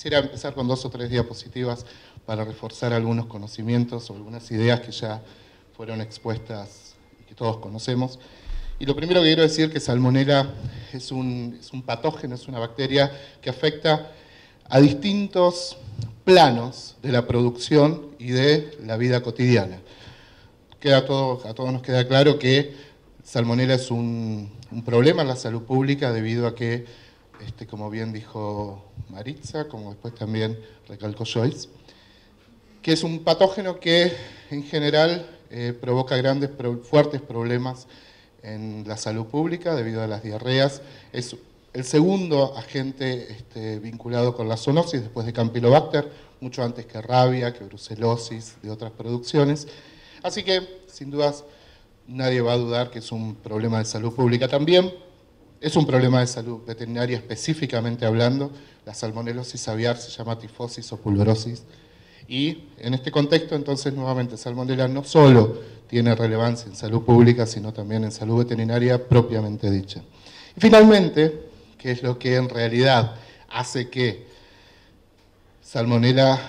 quisiera empezar con 2 o 3 diapositivas para reforzar algunos conocimientos o algunas ideas que ya fueron expuestas y que todos conocemos. Y lo primero que quiero decir es que Salmonella es un patógeno, es una bacteria que afecta a distintos planos de la producción y de la vida cotidiana. A todos nos queda claro que Salmonella es un problema en la salud pública debido a que, como bien dijo Maritza, como después también recalcó Joyce, que es un patógeno que en general provoca fuertes problemas en la salud pública debido a las diarreas. Es el segundo agente vinculado con la zoonosis después de Campylobacter, mucho antes que rabia, que brucelosis, de otras producciones. Así que, sin dudas, nadie va a dudar que es un problema de salud pública también. Es un problema de salud veterinaria específicamente hablando. La salmonelosis aviar se llama tifosis o pulverosis. Y en este contexto, entonces, nuevamente, Salmonella no solo tiene relevancia en salud pública, sino también en salud veterinaria propiamente dicha. Y finalmente, ¿qué es lo que en realidad hace que Salmonella,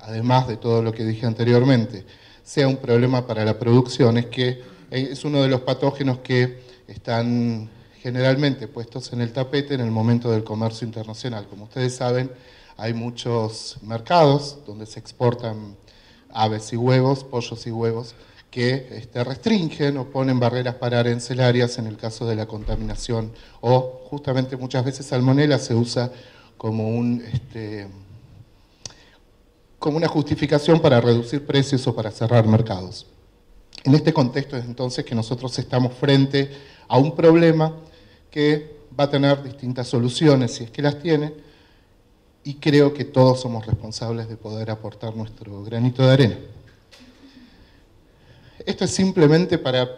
además de todo lo que dije anteriormente, sea un problema para la producción? Es que es uno de los patógenos que están generalmente puestos en el tapete en el momento del comercio internacional. Como ustedes saben, hay muchos mercados donde se exportan aves y huevos, pollos y huevos, que restringen o ponen barreras para arancelarias en el caso de la contaminación, o justamente muchas veces Salmonella se usa como como una justificación para reducir precios o para cerrar mercados. En este contexto es entonces que nosotros estamos frente a un problema que va a tener distintas soluciones, si es que las tiene, y creo que todos somos responsables de poder aportar nuestro granito de arena. Esto es simplemente para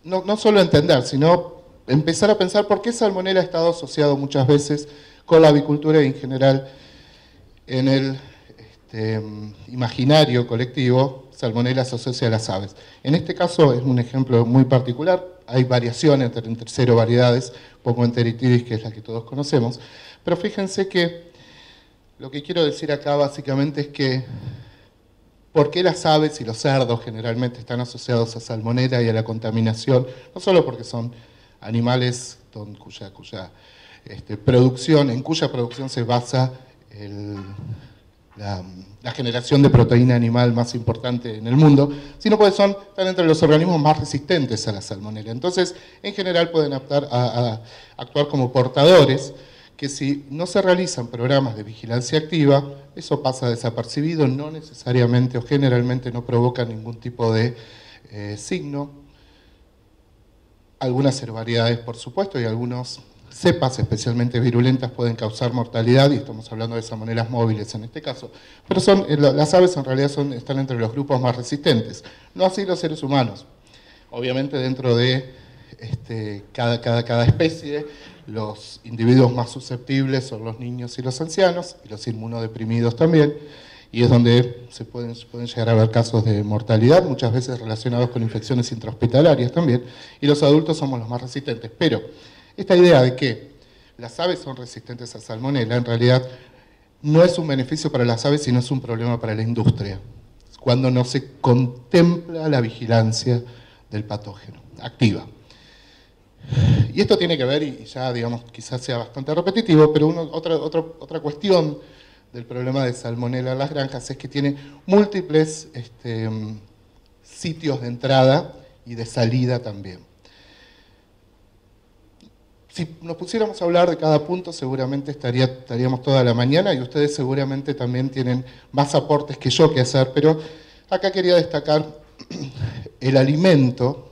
no solo entender, sino empezar a pensar por qué Salmonella ha estado asociado muchas veces con la avicultura y en general en el imaginario colectivo. Salmonella se asocia a las aves. En este caso es un ejemplo muy particular, hay variaciones entre 0 variedades, pongo enteritidis, que es la que todos conocemos, pero fíjense que lo que quiero decir acá básicamente es que ¿por qué las aves y los cerdos generalmente están asociados a Salmonella y a la contaminación? No solo porque son animales en cuya producción se basa la generación de proteína animal más importante en el mundo, sino porque están entre los organismos más resistentes a la Salmonella. Entonces, en general pueden actuar como portadores, que si no se realizan programas de vigilancia activa, eso pasa desapercibido, no necesariamente o generalmente no provoca ningún tipo de signo. Algunas variedades, por supuesto, y algunos cepas especialmente virulentas pueden causar mortalidad, y estamos hablando de salmonelas móviles en este caso. Pero las aves en realidad están entre los grupos más resistentes, no así los seres humanos. Obviamente dentro de cada especie, los individuos más susceptibles son los niños y los ancianos, y los inmunodeprimidos también, y es donde se pueden llegar a ver casos de mortalidad, muchas veces relacionados con infecciones intrahospitalarias también, y los adultos somos los más resistentes. Pero esta idea de que las aves son resistentes a Salmonella, en realidad no es un beneficio para las aves, sino es un problema para la industria, cuando no se contempla la vigilancia del patógeno activa. Y esto tiene que ver, y ya digamos quizás sea bastante repetitivo, pero otra cuestión del problema de Salmonella en las granjas es que tiene múltiples sitios de entrada y de salida también. Si nos pusiéramos a hablar de cada punto, seguramente estaríamos toda la mañana, y ustedes seguramente también tienen más aportes que yo que hacer, pero acá quería destacar el alimento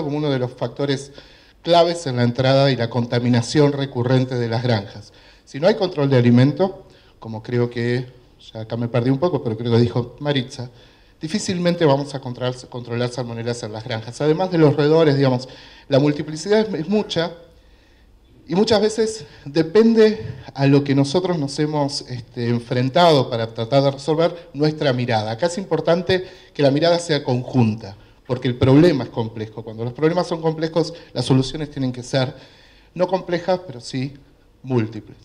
como uno de los factores claves en la entrada y la contaminación recurrente de las granjas. Si no hay control de alimento, como creo que, ya acá me perdí un poco, pero creo que dijo Maritza, difícilmente vamos a controlar salmonelas en las granjas. Además de los roedores, digamos, la multiplicidad es mucha, y muchas veces depende a lo que nosotros nos hemos enfrentado para tratar de resolver nuestra mirada. Acá es importante que la mirada sea conjunta, porque el problema es complejo. Cuando los problemas son complejos, las soluciones tienen que ser no complejas, pero sí múltiples.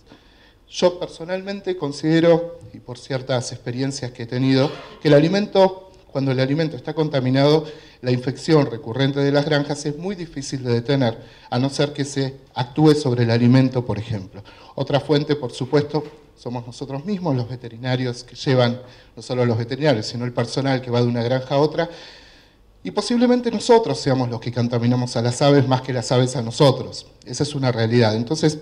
Yo personalmente considero, y por ciertas experiencias que he tenido, que el alimento, cuando el alimento está contaminado, la infección recurrente de las granjas es muy difícil de detener, a no ser que se actúe sobre el alimento, por ejemplo. Otra fuente, por supuesto, somos nosotros mismos, los veterinarios que llevan, no solo los veterinarios, sino el personal que va de una granja a otra, y posiblemente nosotros seamos los que contaminamos a las aves más que las aves a nosotros. Esa es una realidad. Entonces,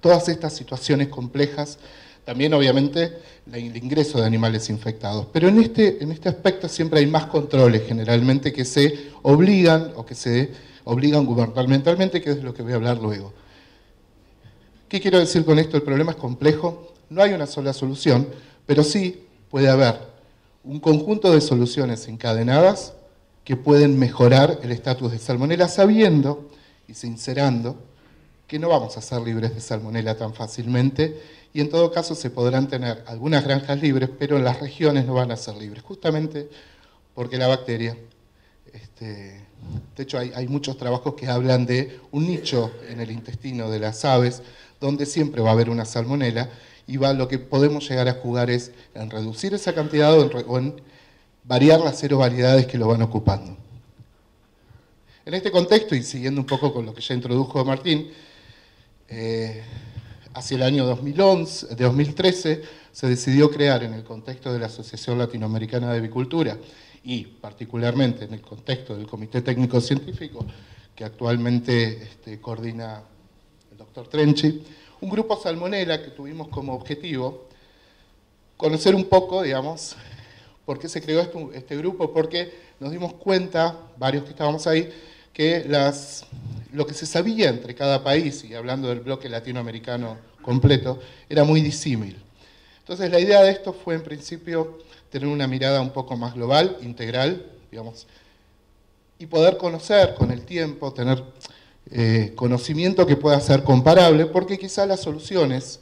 todas estas situaciones complejas, también obviamente el ingreso de animales infectados. Pero en este aspecto siempre hay más controles generalmente que se obligan o que se obligan gubernamentalmente, que es de lo que voy a hablar luego. ¿Qué quiero decir con esto? El problema es complejo, no hay una sola solución, pero sí puede haber un conjunto de soluciones encadenadas que pueden mejorar el estatus de salmonela, sabiendo y sincerando que no vamos a ser libres de salmonela tan fácilmente, y en todo caso se podrán tener algunas granjas libres, pero en las regiones no van a ser libres, justamente porque la bacteria, de hecho hay muchos trabajos que hablan de un nicho en el intestino de las aves, donde siempre va a haber una salmonela, y lo que podemos llegar a jugar es en reducir esa cantidad o en variar las 0 variedades que lo van ocupando. En este contexto, y siguiendo un poco con lo que ya introdujo Martín, hacia el año 2013 se decidió crear en el contexto de la Asociación Latinoamericana de Avicultura y particularmente en el contexto del Comité Técnico Científico que actualmente coordina el doctor Trenchi, un grupo salmonela que tuvimos como objetivo conocer un poco, digamos, por qué se creó este grupo, porque nos dimos cuenta, varios que estábamos ahí, que lo que se sabía entre cada país, y hablando del bloque latinoamericano completo, era muy disímil. Entonces la idea de esto fue en principio tener una mirada un poco más global, integral, digamos, y poder conocer con el tiempo, tener conocimiento que pueda ser comparable, porque quizá las soluciones,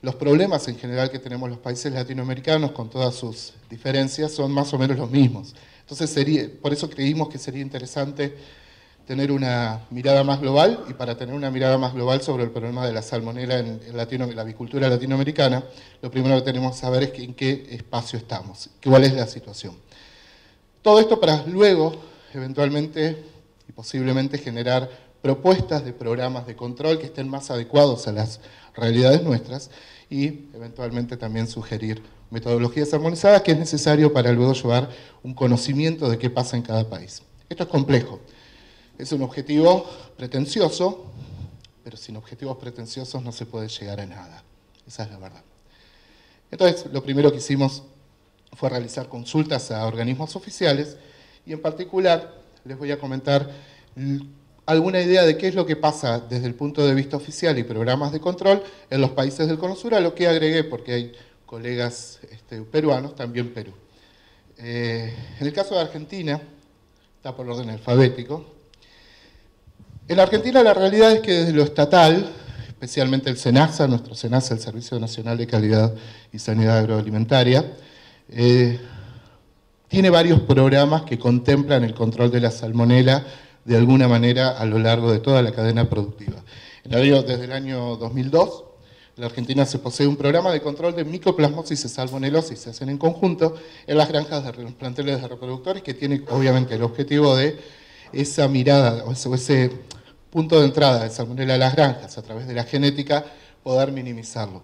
los problemas en general que tenemos los países latinoamericanos con todas sus diferencias son más o menos los mismos. Entonces por eso creímos que sería interesante tener una mirada más global, y para tener una mirada más global sobre el problema de la salmonela en la avicultura latinoamericana, lo primero que tenemos que saber es en qué espacio estamos, cuál es la situación. Todo esto para luego, eventualmente y posiblemente, generar propuestas de programas de control que estén más adecuados a las realidades nuestras y eventualmente también sugerir metodologías armonizadas que es necesario para luego llevar un conocimiento de qué pasa en cada país. Esto es complejo. Es un objetivo pretencioso, pero sin objetivos pretenciosos no se puede llegar a nada. Esa es la verdad. Entonces, lo primero que hicimos fue realizar consultas a organismos oficiales y en particular les voy a comentar alguna idea de qué es lo que pasa desde el punto de vista oficial y programas de control en los países del Cono Sur, a lo que agregué porque hay colegas peruanos, también Perú. En el caso de Argentina, está por orden alfabético. En la Argentina la realidad es que desde lo estatal, especialmente el SENASA, nuestro SENASA, el Servicio Nacional de Calidad y Sanidad Agroalimentaria, tiene varios programas que contemplan el control de la salmonela de alguna manera a lo largo de toda la cadena productiva. Desde el año 2002, en la Argentina se posee un programa de control de micoplasmosis y salmonelosis, se hacen en conjunto en las granjas de los planteles de reproductores, que tiene obviamente el objetivo de esa mirada o ese punto de entrada de salmonela a las granjas a través de la genética, poder minimizarlo.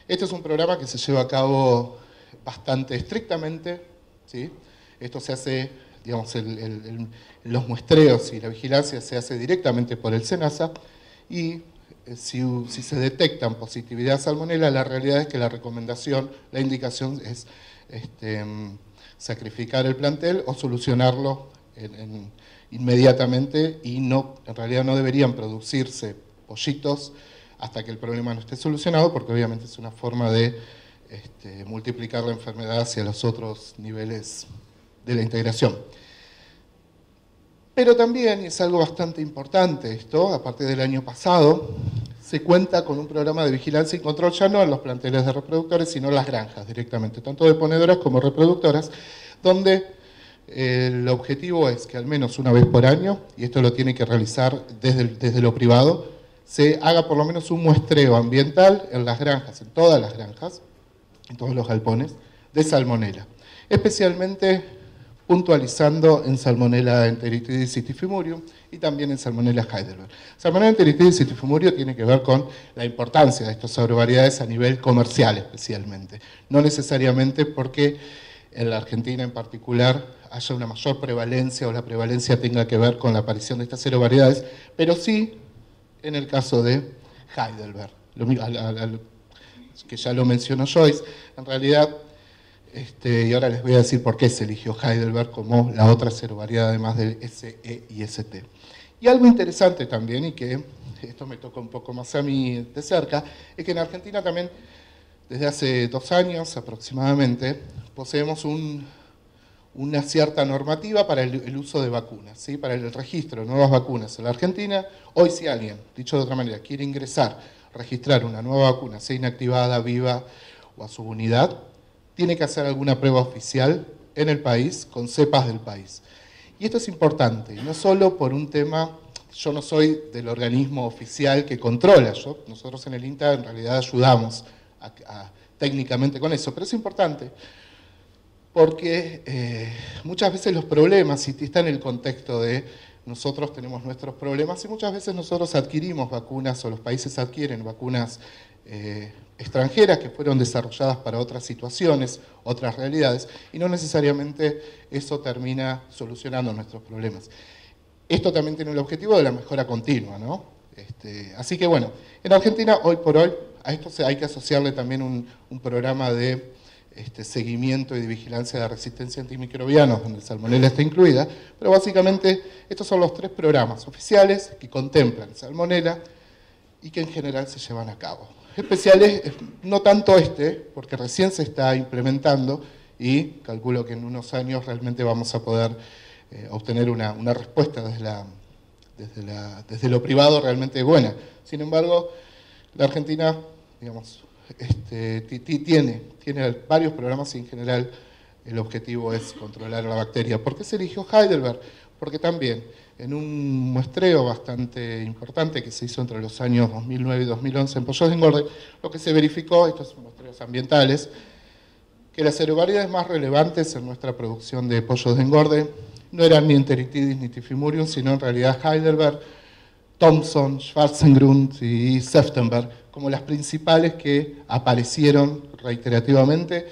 Este es un programa que se lleva a cabo bastante estrictamente, ¿sí? Esto se hace, digamos, los muestreos y la vigilancia se hace directamente por el SENASA, y si se detectan positividad salmonela, la realidad es que la recomendación, la indicación es sacrificar el plantel o solucionarlo inmediatamente, y en realidad no deberían producirse pollitos hasta que el problema no esté solucionado, porque obviamente es una forma de multiplicar la enfermedad hacia los otros niveles de la integración. Pero también, y es algo bastante importante esto, a partir del año pasado, se cuenta con un programa de vigilancia y control ya no en los planteles de reproductores, sino en las granjas directamente, tanto de ponedoras como reproductoras, donde el objetivo es que al menos una vez por año, y esto lo tiene que realizar desde lo privado, se haga por lo menos un muestreo ambiental en las granjas, en todas las granjas, en todos los galpones, de salmonela. Especialmente puntualizando en Salmonella enteritidis citifimurium y también en Salmonella heidelberg. Salmonella enteritidis citifimurium tiene que ver con la importancia de estas agrovarietats a nivel comercial especialmente. No necesariamente porque en la Argentina en particular haya una mayor prevalencia o la prevalencia tenga que ver con la aparición de estas agrovarietats, pero sí en el caso de Heidelberg, que ya lo mencionó Joyce, en realidad, y ahora les voy a decir por qué se eligió Heidelberg como la otra acerovariedad además del SE y ST. Y algo interesante también, y que esto me toca un poco más a mí de cerca, es que en Argentina también, desde hace 2 años aproximadamente, poseemos una cierta normativa para el uso de vacunas, ¿sí? Para el registro de nuevas vacunas en la Argentina. Hoy si alguien, dicho de otra manera, quiere ingresar, registrar una nueva vacuna, sea inactivada, viva o a su unidad, tiene que hacer alguna prueba oficial en el país, con cepas del país. Y esto es importante, no solo por un tema, yo no soy del organismo oficial que controla, nosotros en el INTA en realidad ayudamos técnicamente con eso, pero es importante porque muchas veces los problemas, si está en el contexto de nosotros tenemos nuestros problemas, y muchas veces nosotros adquirimos vacunas, o los países adquieren vacunas extranjeras que fueron desarrolladas para otras situaciones, otras realidades, y no necesariamente eso termina solucionando nuestros problemas. Esto también tiene el objetivo de la mejora continua, ¿no? Así que bueno, en Argentina hoy por hoy a esto hay que asociarle también un programa de seguimiento y de vigilancia de resistencia a antimicrobianos, donde Salmonella está incluida, pero básicamente estos son los 3 programas oficiales que contemplan Salmonella y que en general se llevan a cabo. Especiales, no tanto porque recién se está implementando y calculo que en unos años realmente vamos a poder obtener una respuesta desde lo privado realmente buena. Sin embargo, la Argentina, digamos, tiene varios programas y en general el objetivo es controlar la bacteria. ¿Por qué se eligió Heidelberg? Porque también en un muestreo bastante importante que se hizo entre los años 2009 y 2011 en pollos de engorde, lo que se verificó, estos son muestreos ambientales, que las aerovariedades más relevantes en nuestra producción de pollos de engorde no eran ni enteritidis ni tifimurium, sino en realidad Heidelberg, Thomson, Schwarzengrund y Seftenberg, como las principales que aparecieron reiterativamente.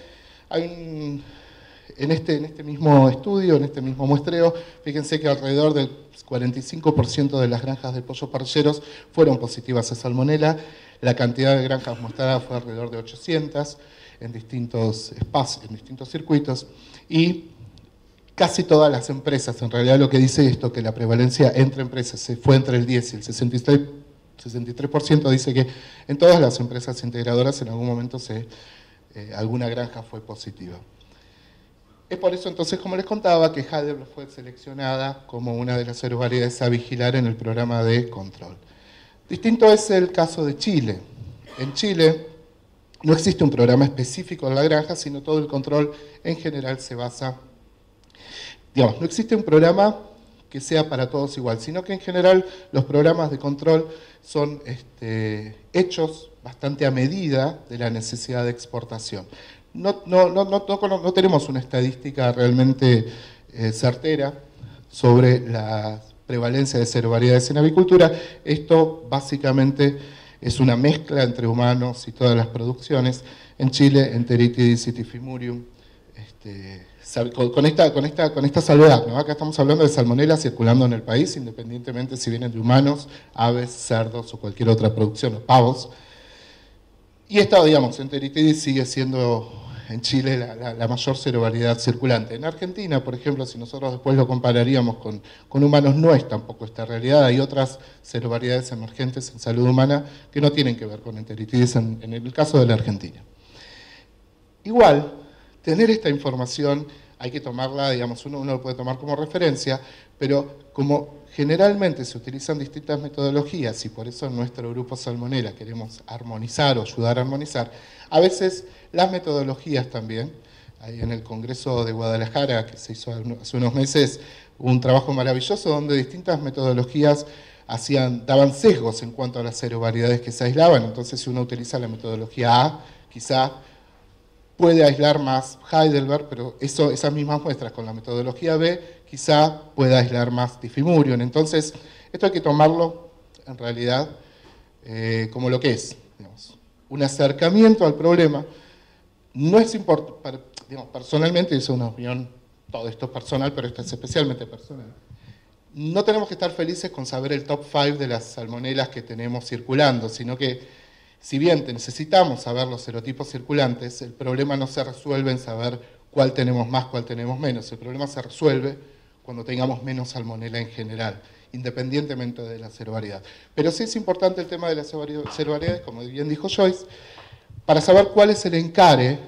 En este mismo estudio, en este mismo muestreo, fíjense que alrededor del 45% de las granjas de pollos parrilleros fueron positivas a Salmonella, la cantidad de granjas mostradas fue alrededor de 800 en distintos espacios, en distintos circuitos, y casi todas las empresas, en realidad lo que dice esto, que la prevalencia entre empresas se fue entre el 10 y el 63%, dice que en todas las empresas integradoras en algún momento alguna granja fue positiva. Es por eso entonces, como les contaba, que Heidelberg fue seleccionada como una de las aerovariedades a vigilar en el programa de control. Distinto es el caso de Chile. En Chile no existe un programa específico en la granja, sino todo el control en general se basa, digamos, no existe un programa que sea para todos igual, sino que en general los programas de control son hechos bastante a medida de la necesidad de exportación. No tenemos una estadística realmente certera sobre la prevalencia de aerovariedades en avicultura. Esto básicamente es una mezcla entre humanos y todas las producciones. En Chile, enteritidis y tifimurium, con esta salvedad, ¿no? Acá estamos hablando de Salmonella circulando en el país, independientemente si vienen de humanos, aves, cerdos o cualquier otra producción, o pavos. Y esta, digamos, enteritidis sigue siendo en Chile la mayor serovariedad circulante. En Argentina, por ejemplo, si nosotros después lo compararíamos con humanos, no es tampoco esta realidad. Hay otras serovariedades emergentes en salud humana que no tienen que ver con enteritidis en el caso de la Argentina. Igual, tener esta información hay que tomarla, digamos, uno lo puede tomar como referencia, pero como generalmente se utilizan distintas metodologías y por eso en nuestro grupo Salmonella queremos armonizar o ayudar a armonizar, a veces las metodologías también, ahí en el Congreso de Guadalajara que se hizo hace unos meses, Hubo un trabajo maravilloso donde distintas metodologías daban sesgos en cuanto a las serovariedades que se aislaban. Entonces, si uno utiliza la metodología A, quizá puede aislar más Heidelberg, pero esas mismas muestras con la metodología B quizá pueda aislar más Diffie-Murion. Entonces, esto hay que tomarlo en realidad como lo que es, digamos, un acercamiento al problema. No es importante, digamos, personalmente, es una opinión, todo esto es personal, pero esto es especialmente personal. No tenemos que estar felices con saber el top 5 de las salmonelas que tenemos circulando, sino que si bien necesitamos saber los serotipos circulantes, el problema no se resuelve en saber cuál tenemos más, cuál tenemos menos. El problema se resuelve cuando tengamos menos salmonela en general, independientemente de la serovariedad. Pero sí es importante el tema de las serovariedades, como bien dijo Joyce, para saber cuál es el encare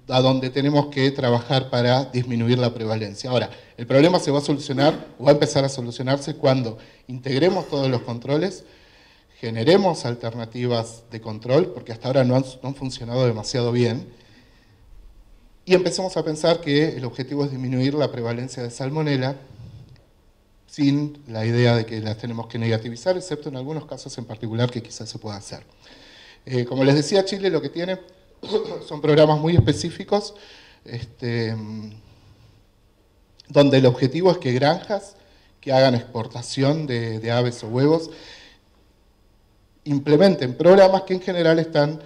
a donde tenemos que trabajar para disminuir la prevalencia. Ahora, el problema se va a solucionar, o va a empezar a solucionarse cuando integremos todos los controles, generemos alternativas de control, porque hasta ahora no han funcionado demasiado bien, y empecemos a pensar que el objetivo es disminuir la prevalencia de salmonela, sin la idea de que las tenemos que negativizar, excepto en algunos casos en particular que quizás se pueda hacer. Como les decía, Chile lo que tiene son programas muy específicos, donde el objetivo es que granjas que hagan exportación de aves o huevos implementen programas que en general están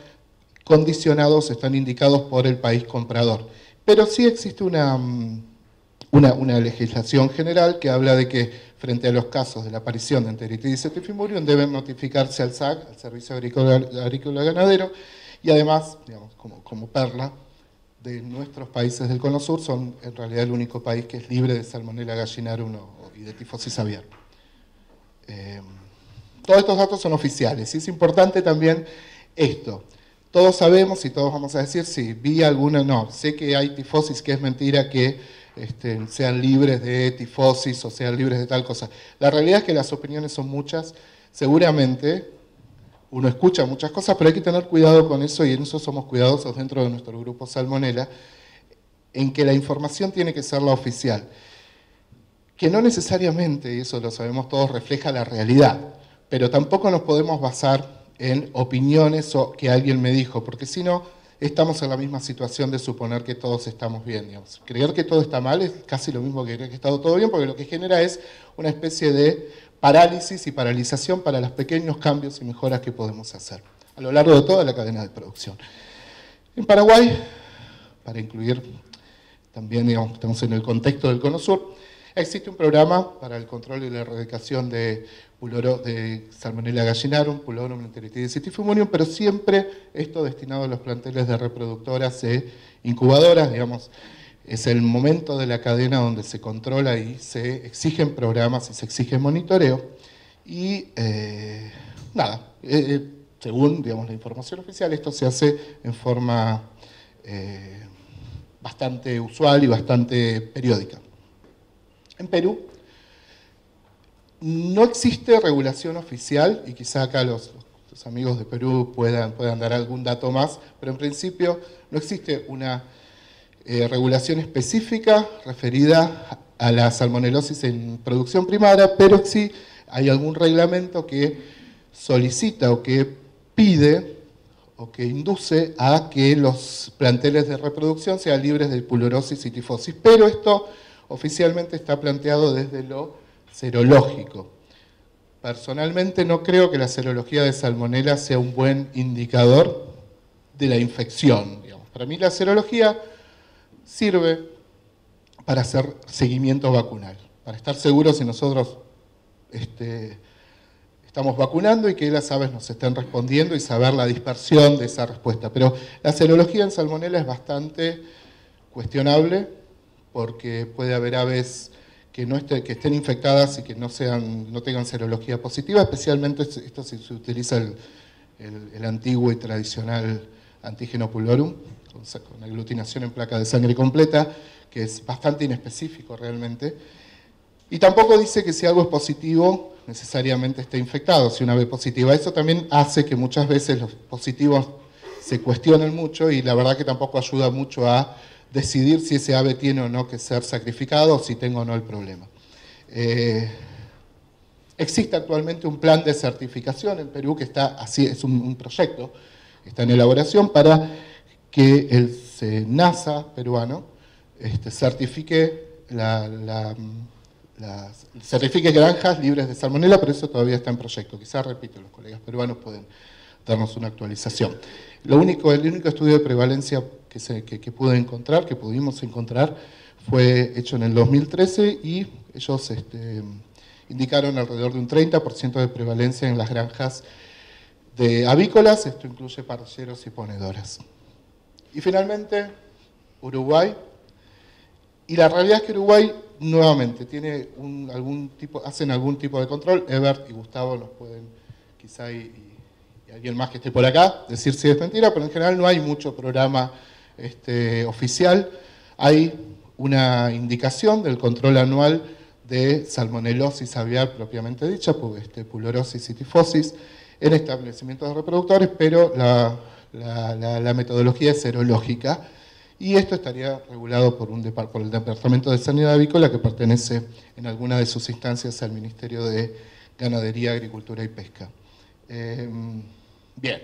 condicionados, están indicados por el país comprador. Pero sí existe una legislación general que habla de que frente a los casos de la aparición de enteritidis et Diffie-Murion deben notificarse al SAG, al Servicio Agrícola Ganadero, y además, digamos, como perla de nuestros países del Cono Sur, son en realidad el único país que es libre de Salmonella gallinarum y de tifosis aviar. Todos estos datos son oficiales, y es importante también esto. Todos sabemos y todos vamos a decir, si vi alguna, no, sé que hay tifosis, que es mentira que sean libres de tifosis o sean libres de tal cosa. La realidad es que las opiniones son muchas, seguramente uno escucha muchas cosas, pero hay que tener cuidado con eso, y en eso somos cuidadosos dentro de nuestro grupo Salmonella, en que la información tiene que ser la oficial, que no necesariamente, y eso lo sabemos todos, refleja la realidad, pero tampoco nos podemos basar en opiniones o que alguien me dijo, porque si no, estamos en la misma situación de suponer que todos estamos bien. Digamos. Creer que todo está mal es casi lo mismo que creer que está todo bien, porque lo que genera es una especie de parálisis y paralización para los pequeños cambios y mejoras que podemos hacer a lo largo de toda la cadena de producción. En Paraguay, para incluir también, digamos, estamos en el contexto del Cono Sur, existe un programa para el control y la erradicación de Salmonella gallinarum, Pullorum, enteritidis et Diffie-Murion, pero siempre esto destinado a los planteles de reproductoras e incubadoras, digamos, es el momento de la cadena donde se controla y se exigen programas y se exige monitoreo. Y según, digamos, la información oficial, esto se hace en forma bastante usual y bastante periódica. En Perú no existe regulación oficial, y quizá acá los amigos de Perú puedan dar algún dato más, pero en principio no existe una regulación específica referida a la salmonelosis en producción primaria, pero sí hay algún reglamento que solicita o que pide o que induce a que los planteles de reproducción sean libres de pullurosis y tifosis, pero esto oficialmente está planteado desde lo serológico. Personalmente no creo que la serología de salmonela sea un buen indicador de la infección. Digamos. Para mí la serología sirve para hacer seguimiento vacunal, para estar seguros si nosotros estamos vacunando y que las aves nos estén respondiendo y saber la dispersión de esa respuesta. Pero la serología en salmonela es bastante cuestionable, porque puede haber aves que estén infectadas y que no tengan serología positiva, especialmente esto si se utiliza el antiguo y tradicional antígeno pullorum, con aglutinación en placa de sangre completa, que es bastante inespecífico realmente. Y tampoco dice que si algo es positivo, necesariamente esté infectado, si una ave positiva. Eso también hace que muchas veces los positivos se cuestionen mucho, y la verdad que tampoco ayuda mucho a decidir si ese ave tiene o no que ser sacrificado, o si tengo o no el problema. Existe actualmente un plan de certificación en Perú que está así, es un proyecto, está en elaboración para que el SENASA peruano certifique certifique granjas libres de salmonela, pero eso todavía está en proyecto. Quizás, repito, los colegas peruanos pueden darnos una actualización. El único estudio de prevalencia que pudimos encontrar, fue hecho en el 2013 y ellos indicaron alrededor de un 30% de prevalencia en las granjas de avícolas, esto incluye parrilleros y ponedoras. Y finalmente, Uruguay. Y la realidad es que Uruguay, nuevamente, tiene hacen algún tipo de control. Ebert y Gustavo nos pueden, quizá, y alguien más que esté por acá, decir si es mentira, pero en general no hay mucho programa oficial. Hay una indicación del control anual de salmonelosis aviar propiamente dicha, pulorosis y tifosis, en establecimientos de reproductores, pero la metodología es serológica, y esto estaría regulado por el Departamento de Sanidad Avícola, que pertenece en alguna de sus instancias al Ministerio de Ganadería, Agricultura y Pesca. Bien,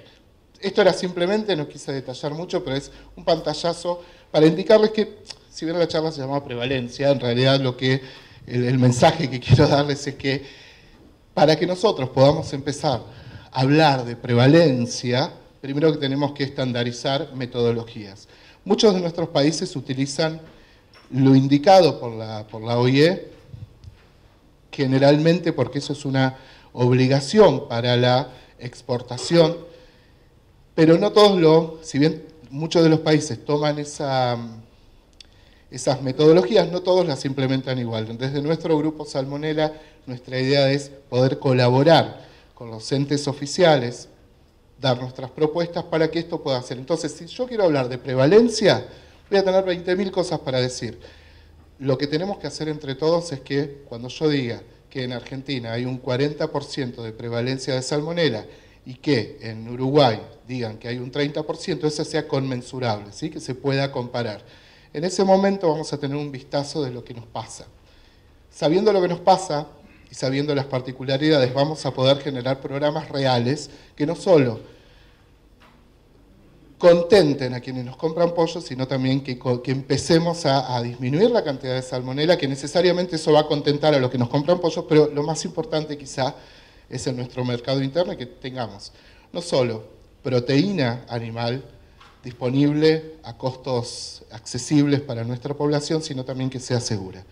esto era simplemente, no quise detallar mucho, pero es un pantallazo para indicarles que, si bien la charla se llama prevalencia, en realidad el mensaje que quiero darles es que para que nosotros podamos empezar a hablar de prevalencia, primero que tenemos que estandarizar metodologías. Muchos de nuestros países utilizan lo indicado por la OIE, generalmente porque eso es una obligación para la exportación, pero no todos si bien muchos de los países toman esas metodologías, no todos las implementan igual. Desde nuestro grupo Salmonella, nuestra idea es poder colaborar con los entes oficiales, dar nuestras propuestas para que esto pueda hacer. Entonces, si yo quiero hablar de prevalencia, voy a tener 20.000 cosas para decir. Lo que tenemos que hacer entre todos es que cuando yo diga que en Argentina hay un 40% de prevalencia de salmonela y que en Uruguay digan que hay un 30%, eso sea conmensurable, ¿sí? Que se pueda comparar. En ese momento vamos a tener un vistazo de lo que nos pasa. Sabiendo lo que nos pasa y sabiendo las particularidades, vamos a poder generar programas reales que no solo contenten a quienes nos compran pollo, sino también que empecemos a disminuir la cantidad de salmonela, que necesariamente eso va a contentar a los que nos compran pollo, pero lo más importante quizá es en nuestro mercado interno que tengamos no solo proteína animal disponible a costos accesibles para nuestra población, sino también que sea segura.